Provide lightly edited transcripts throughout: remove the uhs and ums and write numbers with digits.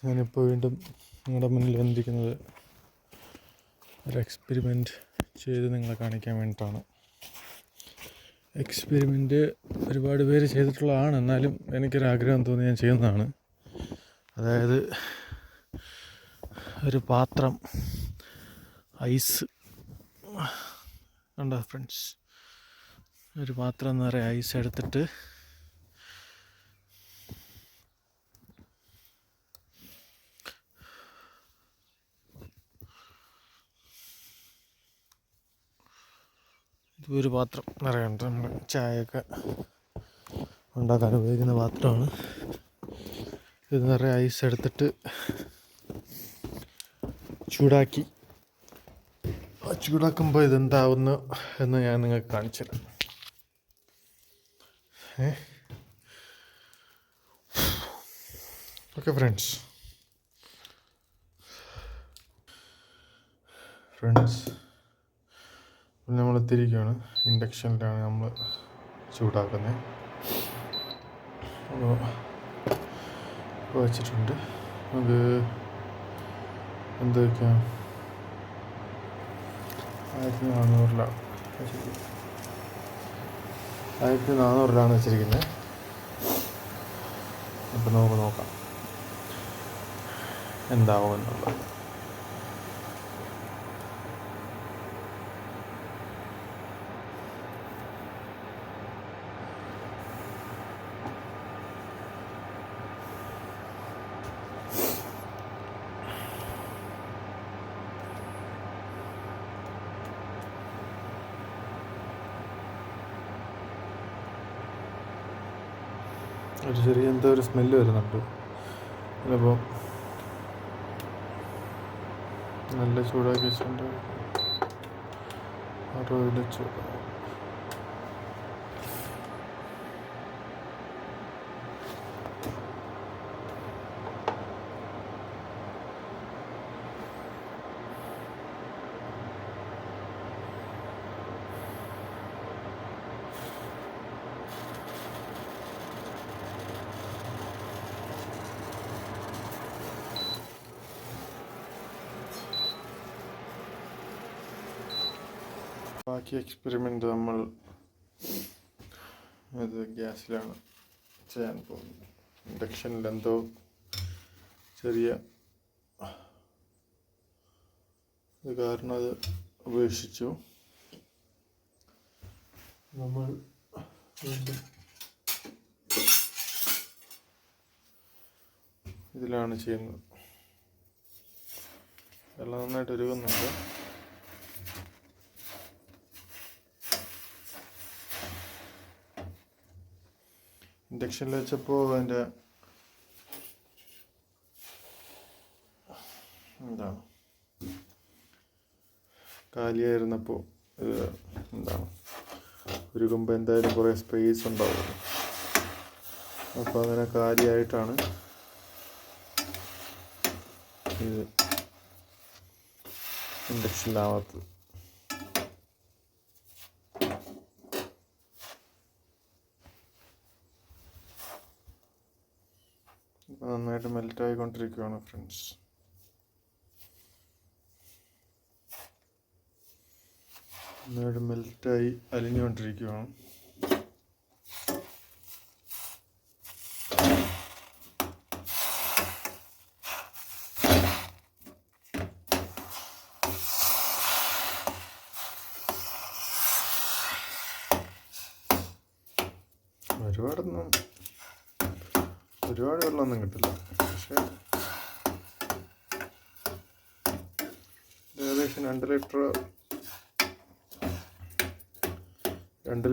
ഞാനിപ്പോൾ വീണ്ടും നിങ്ങളുടെ മുന്നിൽ വന്നിരിക്കുന്നത് ഒരു എക്സ്പെരിമെൻറ്റ് ചെയ്ത് നിങ്ങളെ കാണിക്കാൻ വേണ്ടിയിട്ടാണ്. എക്സ്പെരിമെൻറ്റ് ഒരുപാട് പേര് ചെയ്തിട്ടുള്ളതാണ്, എന്നാലും എനിക്കൊരാഗ്രഹം തോന്നി ഞാൻ ചെയ്യുന്നതാണ്. അതായത് ഒരു പാത്രം ഐസ് കണ്ടോ ഫ്രണ്ട്സ്, ഒരു പാത്രം നിറയെ ഐസ് എടുത്തിട്ട് ഇതൊരു പാത്രം നിറയുണ്ട്. നമ്മൾ ചായയൊക്കെ ഉണ്ടാക്കാൻ ഉപയോഗിക്കുന്ന പാത്രമാണ്. ഇത് നിറയെ ഐസ് എടുത്തിട്ട് ചൂടാക്കുമ്പോൾ ഇതെന്താവുന്നു എന്ന് ഞാൻ നിങ്ങൾക്ക് കാണിച്ചു തരാം. ഓക്കെ ഫ്രണ്ട്സ് നമ്മൾ എത്തിയിരിക്കുകയാണ്. ഇൻഡക്ഷനിലാണ് നമ്മൾ ചൂടാക്കുന്നത്. അപ്പോൾ വെച്ചിട്ടുണ്ട്. അത് എന്ത് വയ്ക്കാം, 1400 വെച്ചിരിക്കുന്നത്. അപ്പോൾ നമുക്ക് നോക്കാം എന്താവും എന്നുള്ളത്. ഒരു ചെറിയ എന്തോ ഒരു സ്മെല്ല് വരുന്നുണ്ട്. ചിലപ്പോൾ നല്ല ചൂടാക്കി വെച്ചിട്ടുണ്ട്. 60 ചൂട്. ബാക്കി എക്സ്പെരിമെൻ്റ് നമ്മൾ അത് ഗ്യാസിലാണ് ചെയ്യാൻ പോകുന്നത്. ഇൻഡക്ഷനിൽ എന്തോ ചെറിയ ഇത് കാരണം അത് ഉപേക്ഷിച്ചു. നമ്മൾ വീണ്ടും ഇതിലാണ് ചെയ്യുന്നത്. എല്ലാം നന്നായിട്ട് ഉരുകുന്നുണ്ട്. ഇൻഡക്ഷനിൽ വെച്ചപ്പോൾ അതിൻ്റെ എന്താണ് കാലിയായിരുന്നപ്പോൾ ഇത് എന്താണ് ഉരുകുമ്പോൾ എന്തായാലും കുറേ സ്പേസ് ഉണ്ടാവും. അപ്പോൾ അങ്ങനെ കാലിയായിട്ടാണ് ഇത് ഇൻഡക്ഷനിലാവാത്തത്. നന്നായിട്ട് മെൽറ്റായിക്കൊണ്ടിരിക്കുകയാണ് ഫ്രണ്ട്സ്. നന്നായിട്ട് മെൽറ്റായി അലിഞ്ഞുകൊണ്ടിരിക്കുകയാണ്. ഒരുപാട് വെള്ളമൊന്നും കിട്ടില്ല, പക്ഷേ ഏകദേശം 2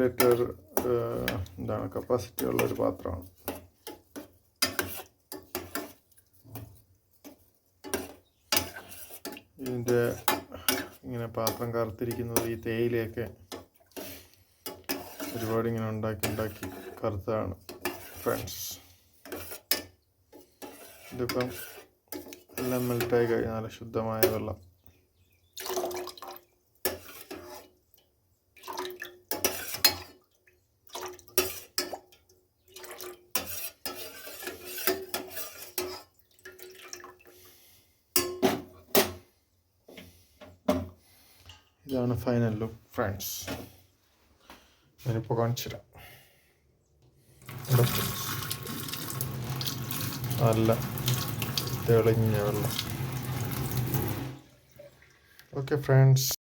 ലിറ്റർ എന്താണ് കപ്പാസിറ്റി ഉള്ളൊരു പാത്രമാണ്. ഇതിൻ്റെ ഇങ്ങനെ പാത്രം കറുത്തിരിക്കുന്നത് ഈ തേയിലയൊക്കെ ഒരുപാട് ഇങ്ങനെ ഉണ്ടാക്കി കറുത്താണ് ഫ്രണ്ട്സ്. ഇതിപ്പം എല്ലാം മെൽറ്റായി കഴിഞ്ഞാൽ നല്ല ശുദ്ധമായ വെള്ളം. ഇതാണ് ഫൈനൽ ലുക്ക് ഫ്രണ്ട്സ്. ഞാനിപ്പോൾ കാണിച്ചു തരാം. നല്ല തെളിഞ്ഞ വെള്ളം. Okay friends.